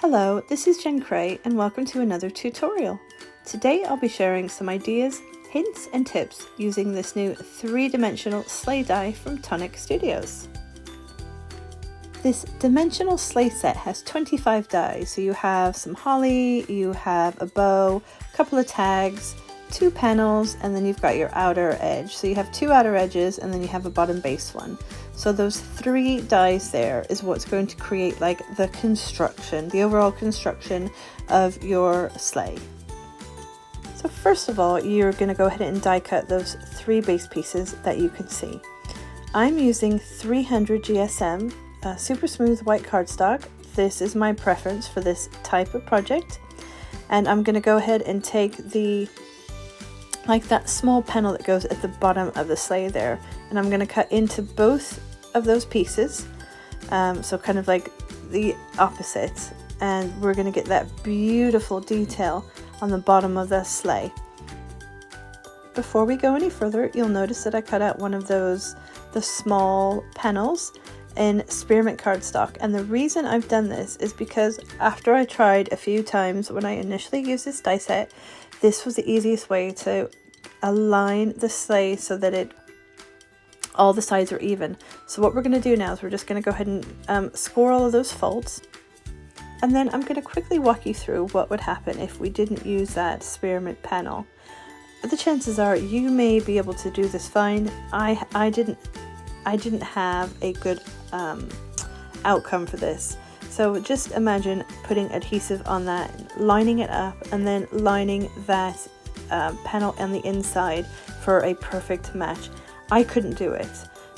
Hello, this is Kray and welcome to another tutorial. Today I'll be sharing some ideas, hints and tips using this new 3-dimensional sleigh die from Tonic Studios. This dimensional sleigh set has 25 dies, so you have some holly, you have a bow, a couple of tags, 2 panels, and then you've got your outer edge. So you have 2 outer edges and then you have a bottom base one. So those 3 dies there is what's going to create like the construction, the overall construction of your sleigh. So first of all, you're going to go ahead and die cut those 3 base pieces that you can see. I'm using 300 GSM super smooth white cardstock. This is my preference for this type of project. And I'm going to go ahead and take that small panel that goes at the bottom of the sleigh there, and I'm going to cut into both of those pieces, so kind of like the opposites, and we're going to get that beautiful detail on the bottom of the sleigh. Before we go any further, you'll notice that I cut out one of the small panels in spearmint cardstock, and the reason I've done this is because after I tried a few times when I initially used this die set, this was the easiest way to align the sleigh so that all the sides are even. So what we're going to do now is we're just going to go ahead and score all of those folds, and then I'm going to quickly walk you through what would happen if we didn't use that spearmint panel. The chances are you may be able to do this fine. I didn't have a good outcome for this. So just imagine putting adhesive on that, lining it up, and then lining that panel on the inside for a perfect match. I couldn't do it,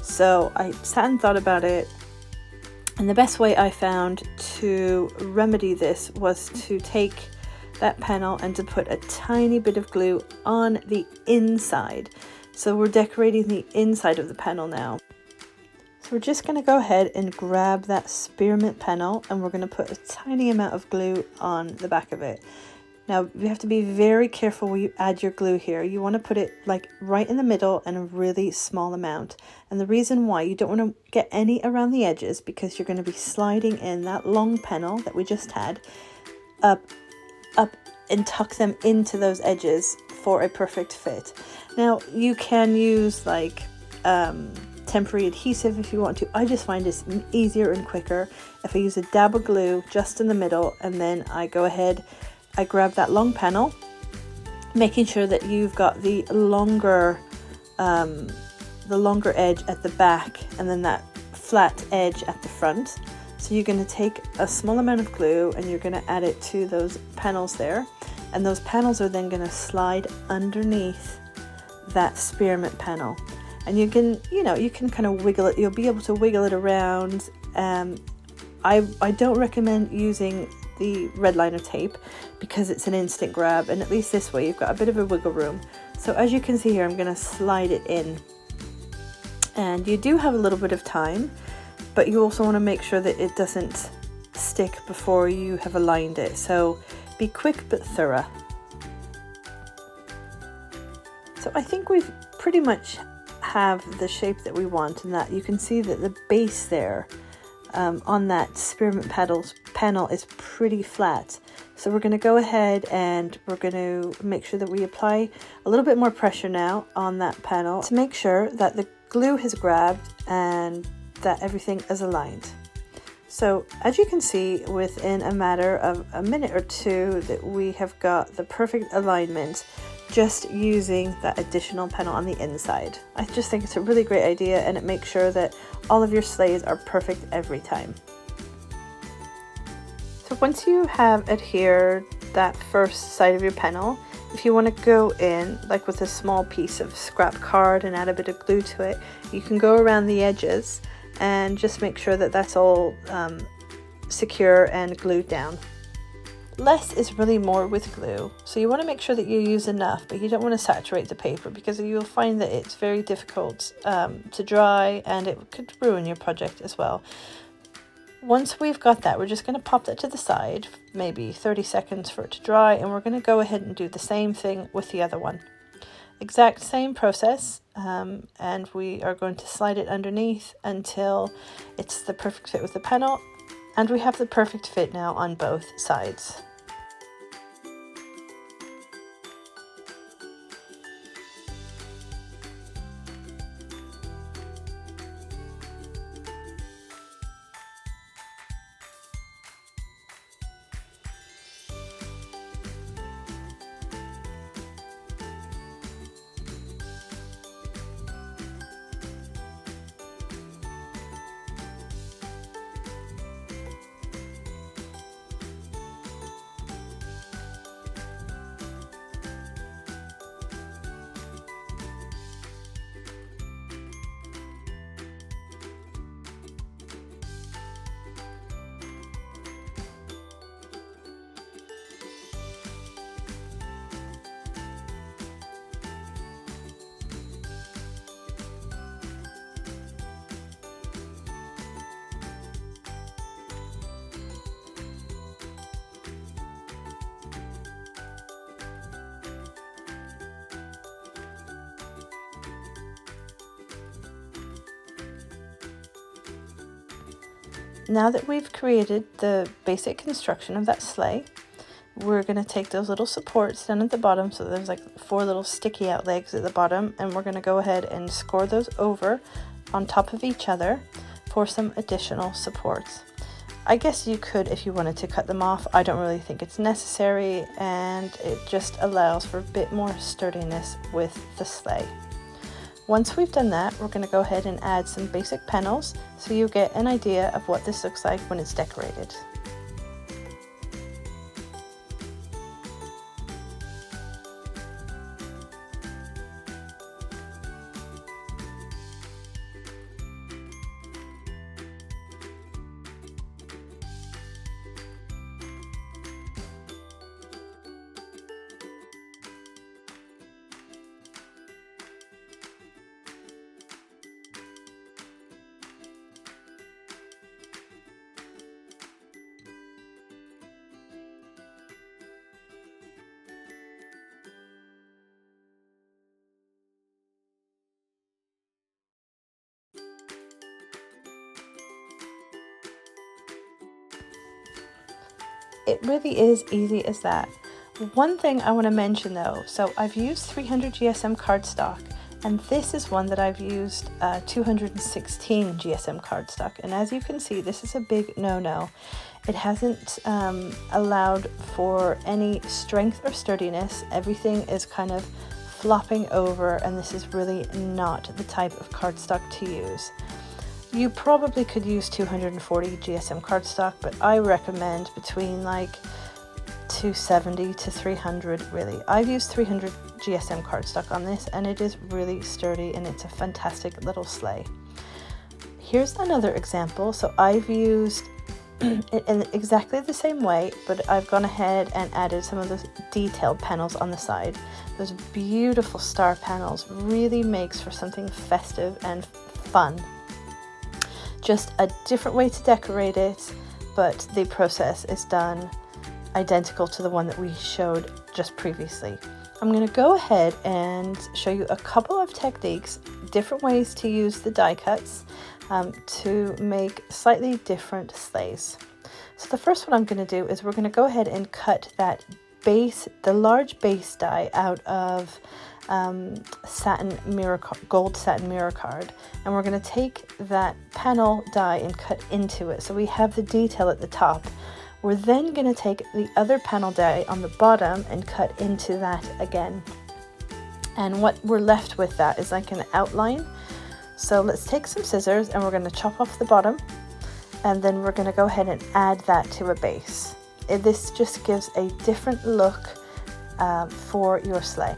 so I sat and thought about it, and the best way I found to remedy this was to take that panel and to put a tiny bit of glue on the inside. So we're decorating the inside of the panel now. So we're just going to go ahead and grab that spearmint panel, and we're going to put a tiny amount of glue on the back of it. Now you have to be very careful when you add your glue here. You want to put it like right in the middle and a really small amount. And the reason why, you don't want to get any around the edges, because you're going to be sliding in that long panel that we just had up and tuck them into those edges for a perfect fit. Now you can use like temporary adhesive if you want to. I just find it's easier and quicker if I use a dab of glue just in the middle, and then I go ahead, I grab that long panel, making sure that you've got the longer edge at the back and then that flat edge at the front. So you're going to take a small amount of glue and you're going to add it to those panels there, and those panels are then going to slide underneath that spearmint panel. And you can kind of wiggle it. You'll be able to wiggle it around. I don't recommend using the red liner tape because it's an instant grab, and at least this way you've got a bit of a wiggle room. So as you can see here, I'm going to slide it in, and you do have a little bit of time, but you also want to make sure that it doesn't stick before you have aligned it. So be quick but thorough. So I think we've pretty much have the shape that we want, and that you can see that the base there on that spearmint panel is pretty flat. So we're going to go ahead and we're going to make sure that we apply a little bit more pressure now on that panel to make sure that the glue has grabbed and that everything is aligned. So as you can see, within a matter of a minute or two, that we have got the perfect alignment just using that additional panel on the inside. I just think it's a really great idea, and it makes sure that all of your sleighs are perfect every time. So once you have adhered that first side of your panel, if you want to go in like with a small piece of scrap card and add a bit of glue to it, you can go around the edges and just make sure that that's all secure and glued down. Less is really more with glue, so you want to make sure that you use enough, but you don't want to saturate the paper, because you'll find that it's very difficult to dry, and it could ruin your project as well. Once we've got that, we're just going to pop that to the side, maybe 30 seconds for it to dry, and we're going to go ahead and do the same thing with the other one. Exact same process, and we are going to slide it underneath until it's the perfect fit with the panel. And we have the perfect fit now on both sides. Now that we've created the basic construction of that sleigh, we're going to take those little supports down at the bottom, so there's like 4 little sticky out legs at the bottom, and we're going to go ahead and score those over on top of each other for some additional supports. I guess you could if you wanted to cut them off. I don't really think it's necessary, and it just allows for a bit more sturdiness with the sleigh. Once we've done that, we're going to go ahead and add some basic panels so you get an idea of what this looks like when it's decorated. It really is easy as that. One thing I want to mention though, so I've used 300 GSM cardstock, and this is one that I've used 216 GSM cardstock, and as you can see, this is a big no-no. It hasn't allowed for any strength or sturdiness. Everything is kind of flopping over, and this is really not the type of cardstock to use. You probably could use 240 GSM cardstock, but I recommend between like 270 to 300 really. I've used 300 GSM cardstock on this, and it is really sturdy, and it's a fantastic little sleigh. Here's another example. So I've used it in exactly the same way, but I've gone ahead and added some of those detailed panels on the side. Those beautiful star panels really makes for something festive and fun. Just a different way to decorate it, but the process is done identical to the one that we showed just previously. I'm going to go ahead and show you a couple of techniques, different ways to use the die cuts to make slightly different sleighs. So the first one I'm going to do is we're going to go ahead and cut that base, the large base die out of satin mirror, gold satin mirror card, and we're going to take that panel die and cut into it so we have the detail at the top. We're then going to take the other panel die on the bottom and cut into that again, and what we're left with that is like an outline. So let's take some scissors and we're going to chop off the bottom, and then we're going to go ahead and add that to a base. This just gives a different look for your sleigh.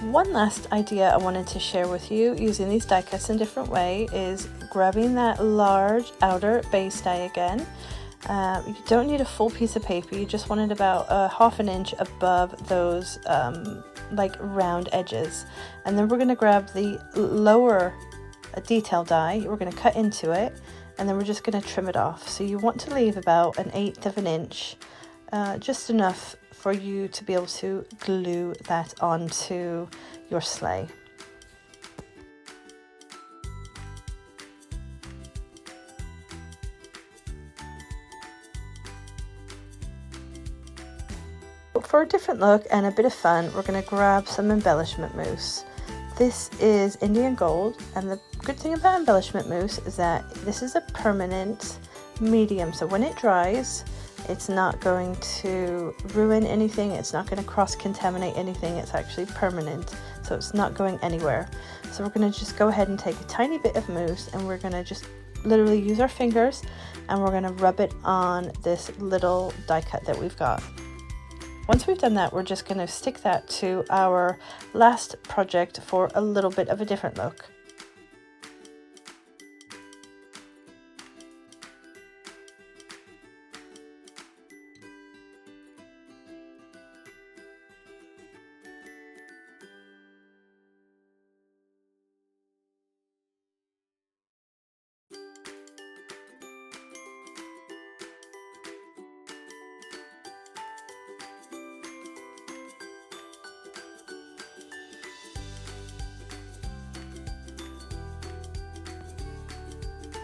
One last idea I wanted to share with you using these die cuts in a different way is grabbing that large outer base die again. You don't need a full piece of paper, you just want it about a ½ inch above those like round edges. And then we're going to grab the lower detail die, we're going to cut into it, and then we're just going to trim it off. So you want to leave about 1/8 of an inch, just enough for you to be able to glue that onto your sleigh. For a different look and a bit of fun, we're going to grab some embellishment mousse. This is Indian gold, and the good thing about embellishment mousse is that this is a permanent medium, so when it dries, it's not going to ruin anything, it's not going to cross-contaminate anything, it's actually permanent, so it's not going anywhere. So we're going to just go ahead and take a tiny bit of mousse, and we're going to just literally use our fingers, and we're going to rub it on this little die cut that we've got. Once we've done that, we're just going to stick that to our last project for a little bit of a different look.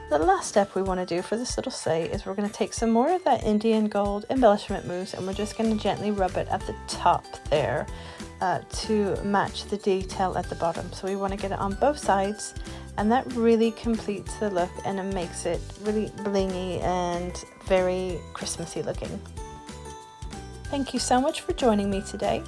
The last step we want to do for this little sleigh is we're going to take some more of that Indian gold embellishment mousse, and we're just going to gently rub it at the top there to match the detail at the bottom. So we want to get it on both sides, and that really completes the look and it makes it really blingy and very Christmassy looking. Thank you so much for joining me today.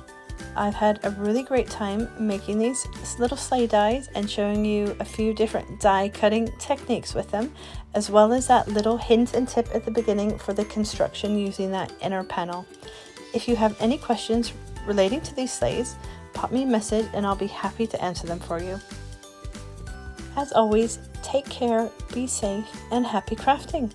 I've had a really great time making these little sleigh dies and showing you a few different die cutting techniques with them, as well as that little hint and tip at the beginning for the construction using that inner panel. If you have any questions relating to these sleighs, pop me a message and I'll be happy to answer them for you. As always, take care, be safe, and happy crafting!